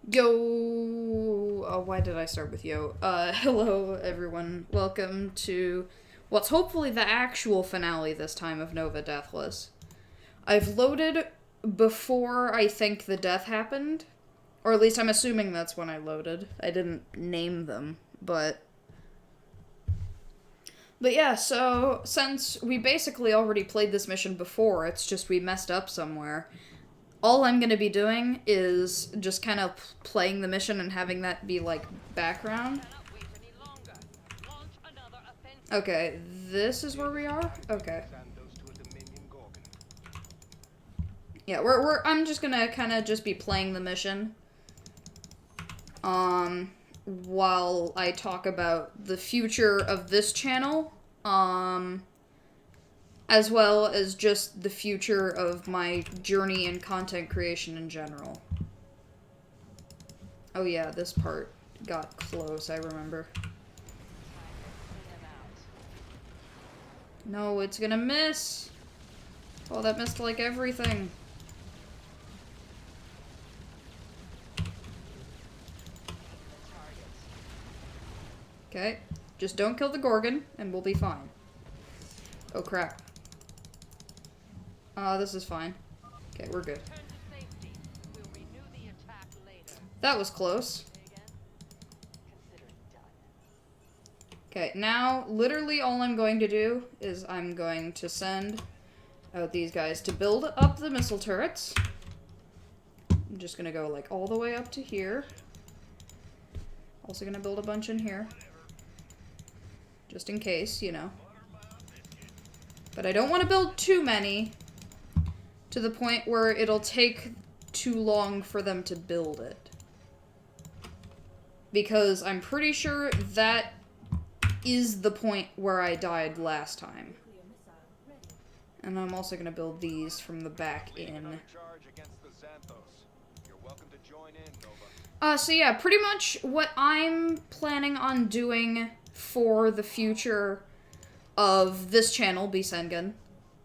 Yo! Oh, why did I start with yo? Hello everyone. Welcome to what's hopefully the actual finale this time of Nova Deathless. I've loaded before I think the death happened. Or at least I'm assuming that's when I loaded. I didn't name them, but... But yeah, so since we basically already played this mission before, it's just we messed up somewhere. All I'm going to be doing is just kind of playing the mission and having that be, like, background. Okay, this is where we are? Okay. Yeah, I'm just gonna kind of just be playing the mission. While I talk about the future of this channel, as well as just the future of my journey in content creation in general. Oh yeah, this part got close, I remember. No, it's gonna miss! Oh, that missed like everything. Okay, just don't kill the Gorgon, and we'll be fine. Oh crap. This is fine. Okay, we're good. That was close. Okay, now, literally all I'm going to do is I'm going to send out these guys to build up the missile turrets. I'm just gonna go, like, all the way up to here. Also gonna build a bunch in here. Just in case, you know. But I don't want to build too many to the point where it'll take too long for them to build it. Because I'm pretty sure that is the point where I died last time. And I'm also going to build these from the back in. So yeah, pretty much what I'm planning on doing for the future of this channel, Sengun,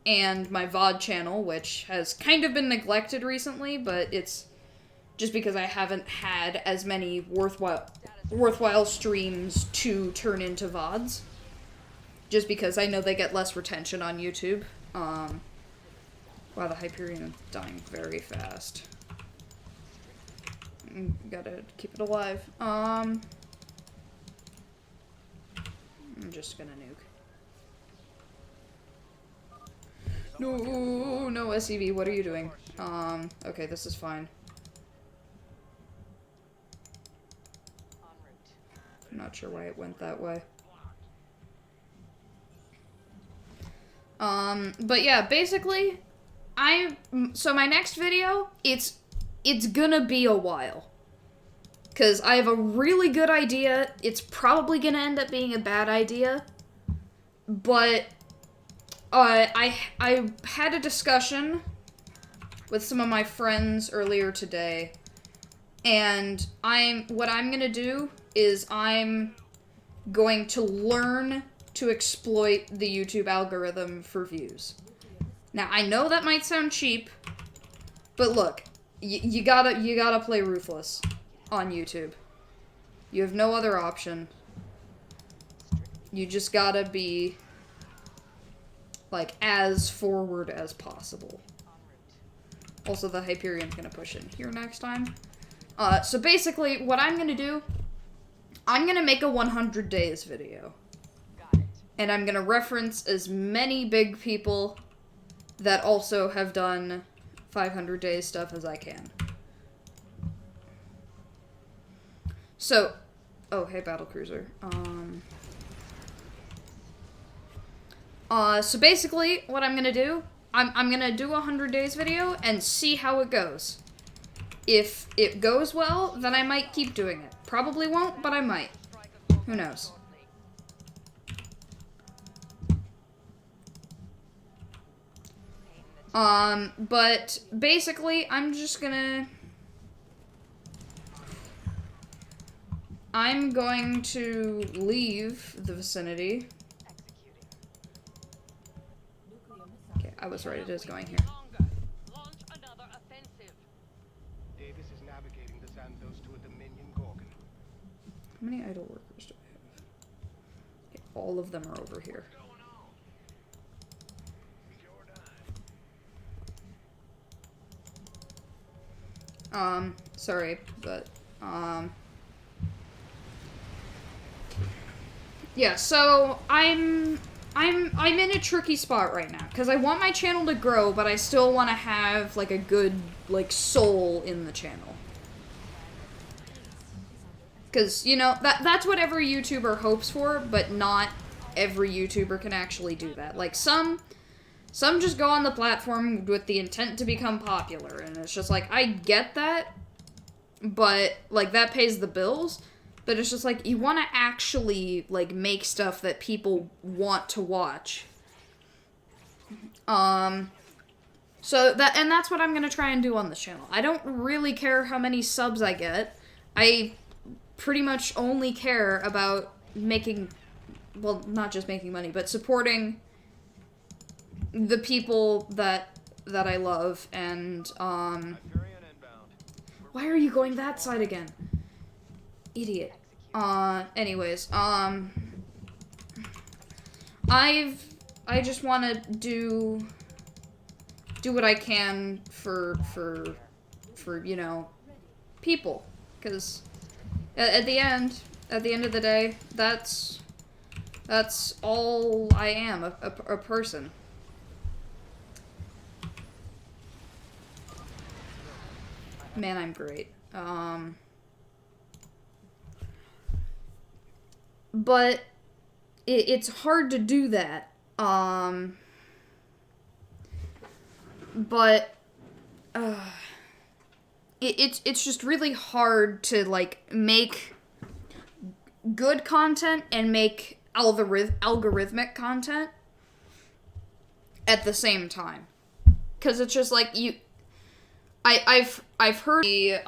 and my VOD channel, which has kind of been neglected recently, but it's just because I haven't had as many worthwhile streams to turn into VODs. Just because I know they get less retention on YouTube. Wow, the Hyperion is dying very fast. Gotta keep it alive. I'm just gonna nuke. No, no, SCV, what are you doing? Okay, this is fine. I'm not sure why it went that way. But yeah, basically, so my next video, it's gonna be a while. Because I have a really good idea. It's probably gonna end up being a bad idea. But, I had a discussion with some of my friends earlier today. And what I'm gonna do is I'm going to learn to exploit the YouTube algorithm for views. Now, I know that might sound cheap, but look, you gotta play ruthless on YouTube. You have no other option. You just gotta be, like, as forward as possible. Also, the Hyperion's gonna push in here next time. So basically, what I'm gonna do, I'm gonna make a 100 days video. And I'm gonna reference as many big people that also have done 500 days stuff as I can. So, oh, hey, battlecruiser. So basically, what I'm gonna do, I'm gonna do a 100 days video and see how it goes. If it goes well, then I might keep doing it. Probably won't, but I might. Who knows? But basically, I'm going to leave the vicinity. Okay, I was right, it is going here. How many idle workers do I have? Okay, all of them are over here. Sorry, but, yeah, so I'm in a tricky spot right now, because I want my channel to grow, but I still want to have, like, a good, like, soul in the channel. Because, you know, that's what every YouTuber hopes for, but not every YouTuber can actually do that. Like, some just go on the platform with the intent to become popular, and it's just like, I get that, but, like, that pays the bills, but it's just like, you want to actually, like, make stuff that people want to watch. So, that's what I'm gonna try and do on this channel. I don't really care how many subs I get. I pretty much only care about making, well, not just making money, but supporting the people that I love, and, why are you going that side again? Idiot. Anyways, I just want to do what I can for, you know, people, because at the end of the day, that's all I am, a person. Man, I'm great. But it's hard to do that. But it's just really hard to, like, make good content and make algorithmic content at the same time. 'Cause it's just like, I've heard you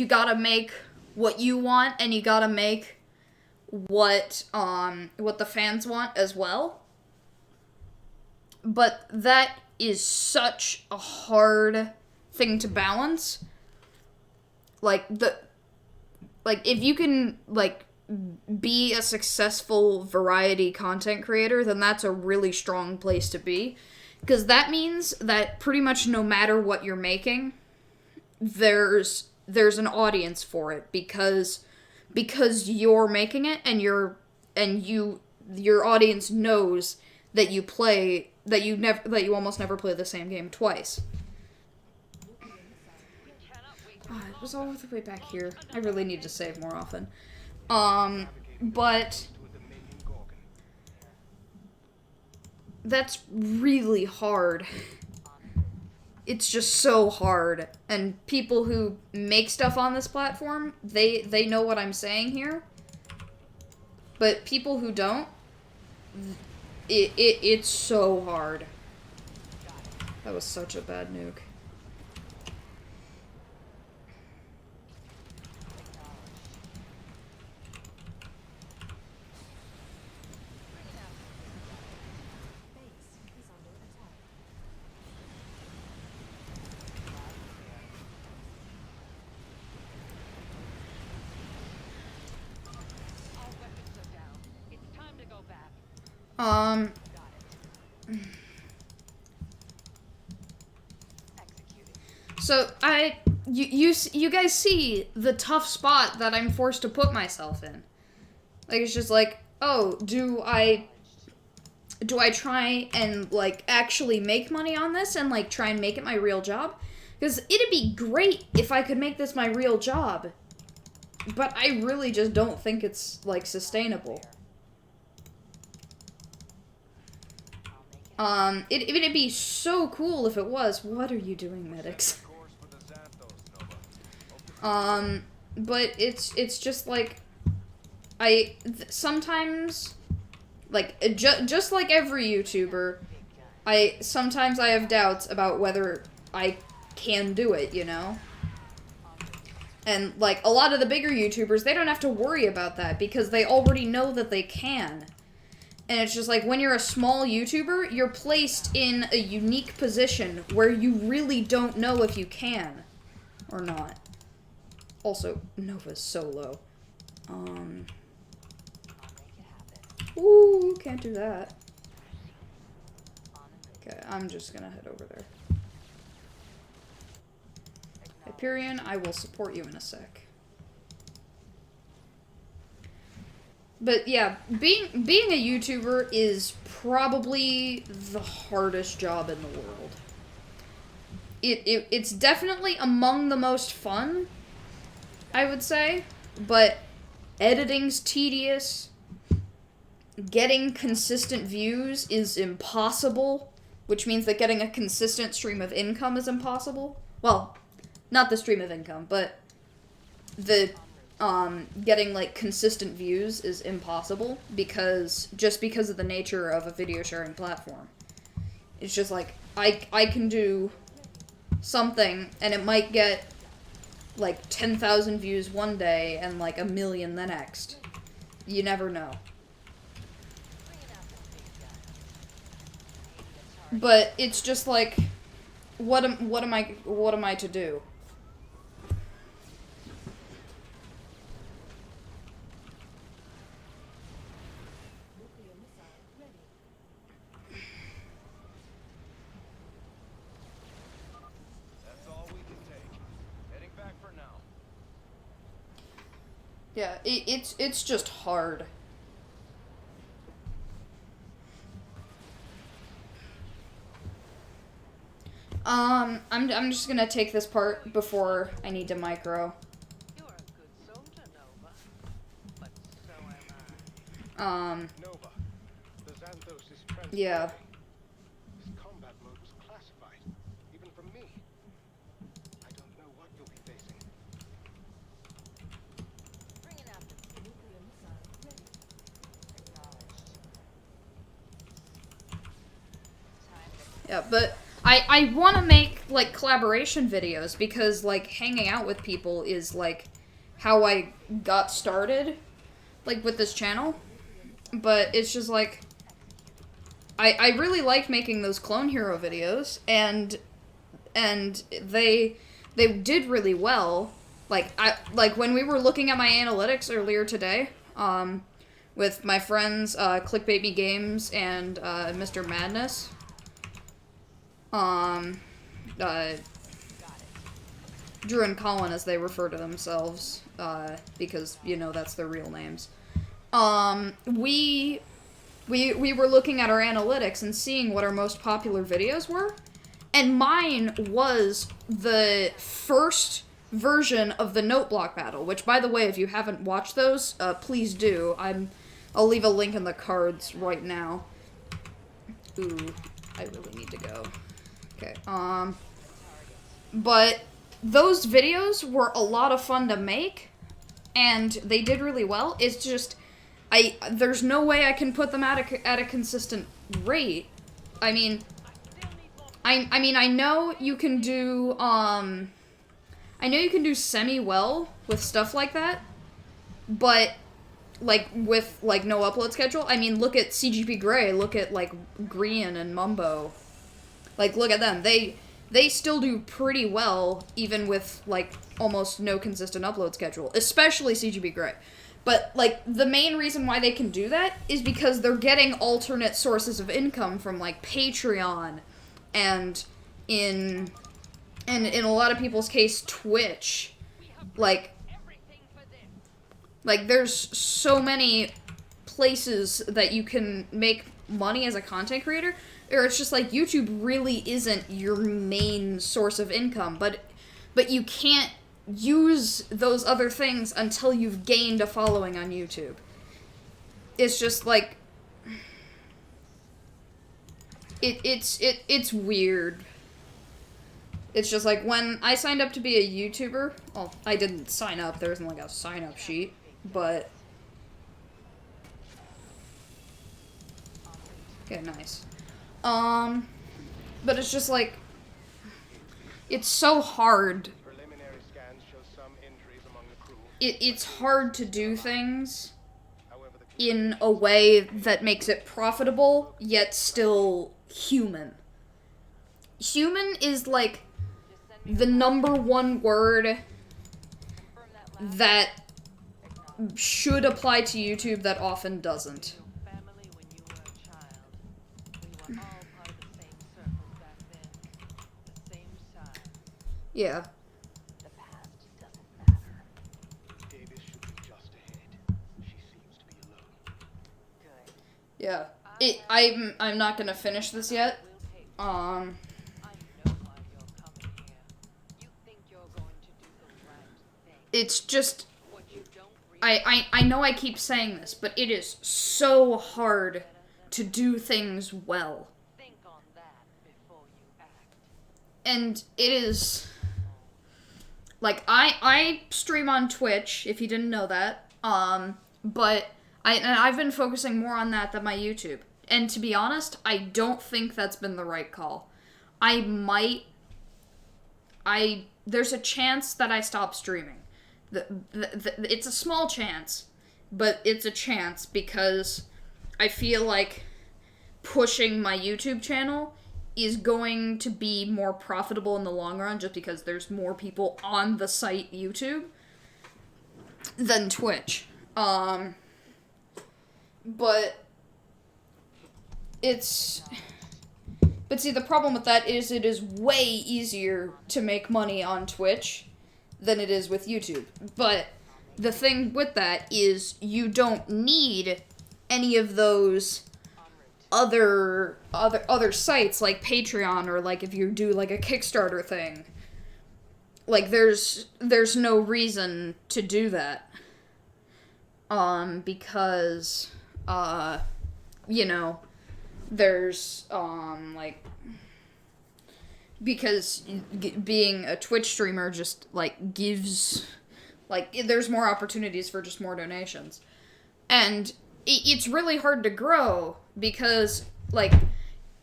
gotta make what you want, and you gotta make what the fans want as well. But that is such a hard thing to balance. Like, if you can, like, be a successful variety content creator, then that's a really strong place to be. Because that means that pretty much no matter what you're making, there's an audience for it, because you're making it, and your audience knows that you almost never play the same game twice. It was all the way back here. I really need to save more often. But that's really hard. It's just so hard. And people who make stuff on this platform, they know what I'm saying here. But people who don't, it's so hard. That was such a bad nuke. So you guys see the tough spot that I'm forced to put myself in. Like, it's just like, oh, do I try and, like, actually make money on this and, like, try and make it my real job? Because it'd be great if I could make this my real job. But I really just don't think it's, like, sustainable. It'd be so cool if it was. What are you doing, medics? But it's just like, sometimes, like, just like every YouTuber, sometimes I have doubts about whether I can do it, you know? And, like, a lot of the bigger YouTubers, they don't have to worry about that, because they already know that they can. And it's just like, when you're a small YouTuber, you're placed in a unique position where you really don't know if you can or not. Also, Nova's so low. Ooh, can't do that. Okay, I'm just gonna head over there. Hyperion, I will support you in a sec. But yeah, being a YouTuber is probably the hardest job in the world. It's definitely among the most fun, I would say, but editing's tedious. Getting consistent views is impossible, which means that getting a consistent stream of income is impossible. Well, not the stream of income, but the getting like consistent views is impossible because of the nature of a video sharing platform. It's just like I can do something and it might get like 10,000 views one day and like 1 million the next. You never know. But it's just like, what am I to do? That's all we can take. Heading back for now. Yeah, it's just hard. I'm just gonna take this part before I need to micro. You're a good soldier, Nova. But so am I. Nova, the Xanthos is transforming. Yeah. This combat mode was classified, even from me. I don't know what you'll be facing. Bring it out. Nuclear missile ready. Acknowledged. Time to Yeah, but I want to make, like, collaboration videos because, like, hanging out with people is, like, how I got started, like, with this channel. But it's just, like, I really liked making those Clone Hero videos, and they did really well. Like, when we were looking at my analytics earlier today, with my friends, Clickbait Me Games and, Mr. Madness, Drew and Colin, as they refer to themselves, because, you know, that's their real names. We were looking at our analytics and seeing what our most popular videos were, and mine was the first version of the Note Block Battle, which, by the way, if you haven't watched those, please do. I'll leave a link in the cards right now. Ooh, I really need to go. Okay, but those videos were a lot of fun to make, and they did really well. It's just, there's no way I can put them at a consistent rate. I mean, I know you can do, semi-well with stuff like that, but, like, with, like, no upload schedule, I mean, look at CGP Grey, look at, like, Grian and Mumbo. Like, look at them. They still do pretty well, even with, like, almost no consistent upload schedule, especially CGP Grey. But, like, the main reason why they can do that is because they're getting alternate sources of income from, like, Patreon and in a lot of people's case, Twitch. Like, there's so many places that you can make money as a content creator, or it's just like YouTube really isn't your main source of income, but you can't use those other things until you've gained a following on YouTube. It's just like it's weird. It's just like when I signed up to be a YouTuber, well, I didn't sign up, there isn't like a sign up sheet, but okay, nice. But it's just like, it's so hard. Preliminary scans show some injuries among the crew. It's hard to do things However, in a way that makes it profitable, yet still human. Human is like the #1 word that should apply to YouTube that often doesn't. Family when you were a child. We were all part of the same circle back then. The same side. Yeah. The past doesn't matter. Davis should be just ahead. She seems to be alone. Good. Yeah. I'm not gonna finish this yet. I know why you're coming here. You think you're going to do the right thing. It's just, What you don't realize I know I keep saying this, but it is so hard to do things well. think on that before you act. And it is, like, I stream on Twitch, if you didn't know that, but I've been focusing more on that than my YouTube. And to be honest, I don't think that's been the right call. There's a chance that I stop streaming. It's a small chance, but it's a chance because I feel like pushing my YouTube channel is going to be more profitable in the long run just because there's more people on the site YouTube than Twitch. But see, the problem with that is it is way easier to make money on Twitch than it is with YouTube. But the thing with that is you don't need any of those other sites like Patreon or like if you do like a Kickstarter thing. Like there's no reason to do that. Because you know, there's like because being a Twitch streamer just like gives like there's more opportunities for just more donations. And it's really hard to grow because like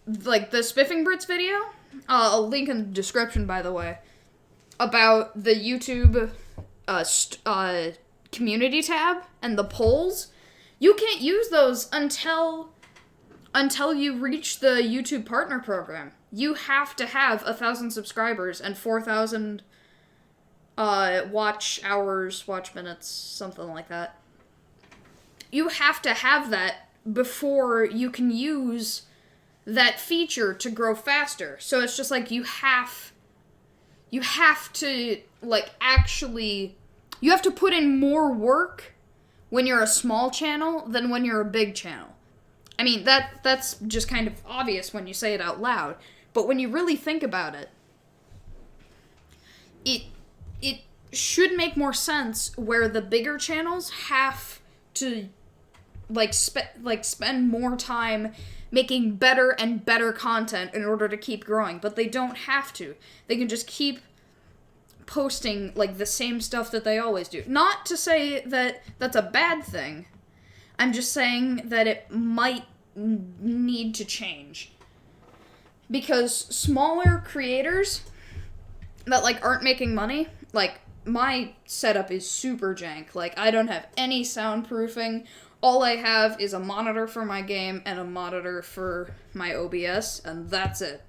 the Spiffing Brits video, I'll link in the description by the way, about the YouTube community tab and the polls. You can't use those until you reach the YouTube partner program. You have to have 1,000 subscribers and 4,000 watch hours, watch minutes, something like that. You have to have that before you can use that feature to grow faster. So it's just like you have to like actually you have to put in more work when you're a small channel than when you're a big channel. I mean, that's just kind of obvious when you say it out loud, but when you really think about it, it should make more sense where the bigger channels have to spend more time making better and better content in order to keep growing, but they don't have to. They can just keep posting like the same stuff that they always do. Not to say that that's a bad thing. I'm just saying that it might need to change. Because smaller creators that like aren't making money, like my setup is super jank. Like I don't have any soundproofing. All I have is a monitor for my game and a monitor for my OBS, and that's it.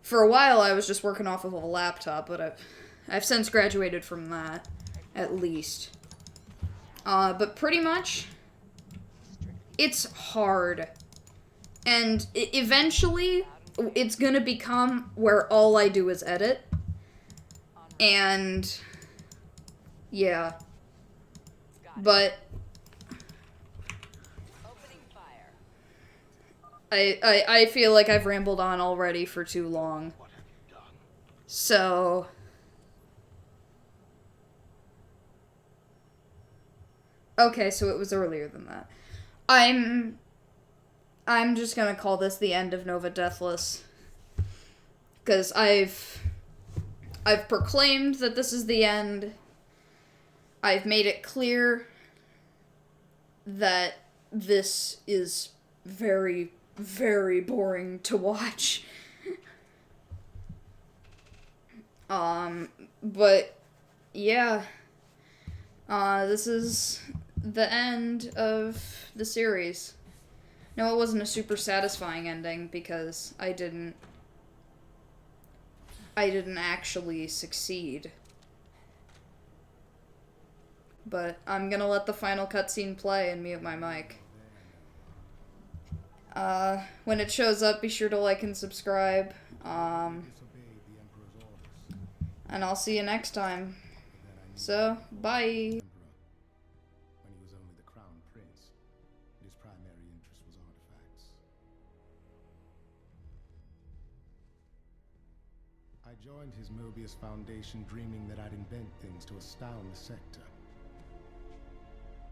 For a while I was just working off of a laptop, but I've since graduated from that, at least. But pretty much, it's hard. And eventually, it's gonna become where all I do is edit. And, yeah. But I feel like I've rambled on already for too long. What have you done? So okay, so it was earlier than that. I'm just gonna call this the end of Nova Deathless. Because I've proclaimed that this is the end. I've made it clear that this is very, very boring to watch. But yeah. This is the end of the series. No, it wasn't a super satisfying ending because I didn't actually succeed. but I'm gonna let the final cutscene play and mute my mic. When it shows up, be sure to like and subscribe. And I'll see you next time. So, bye. When he was only the crown prince, and his primary interest was artifacts. I joined his Mobius Foundation dreaming that I'd invent things to astound the sector.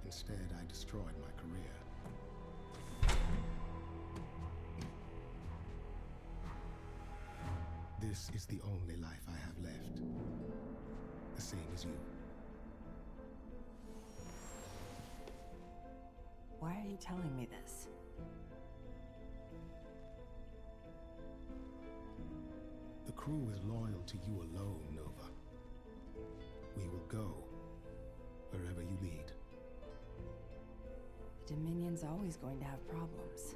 Instead, I destroyed my career. This is the only life I have left. The same as you. Why are you telling me this? The crew is loyal to you alone, Nova. We will go wherever you lead. The Dominion's always going to have problems.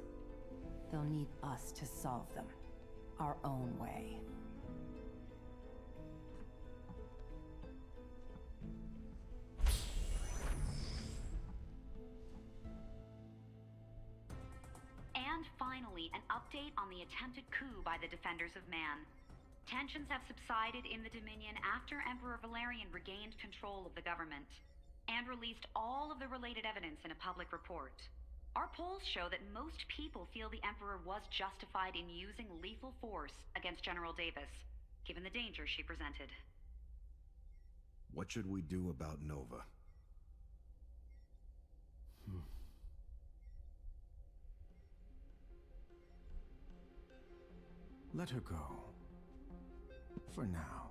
They'll need us to solve them. Our own way. And finally, an update on the attempted coup by the Defenders of Man. Tensions have subsided in the Dominion after Emperor Valerian regained control of the government and released all of the related evidence in a public report. Our polls show that most people feel the Emperor was justified in using lethal force against General Davis, given the danger she presented. What should we do about Nova? Let her go. For now.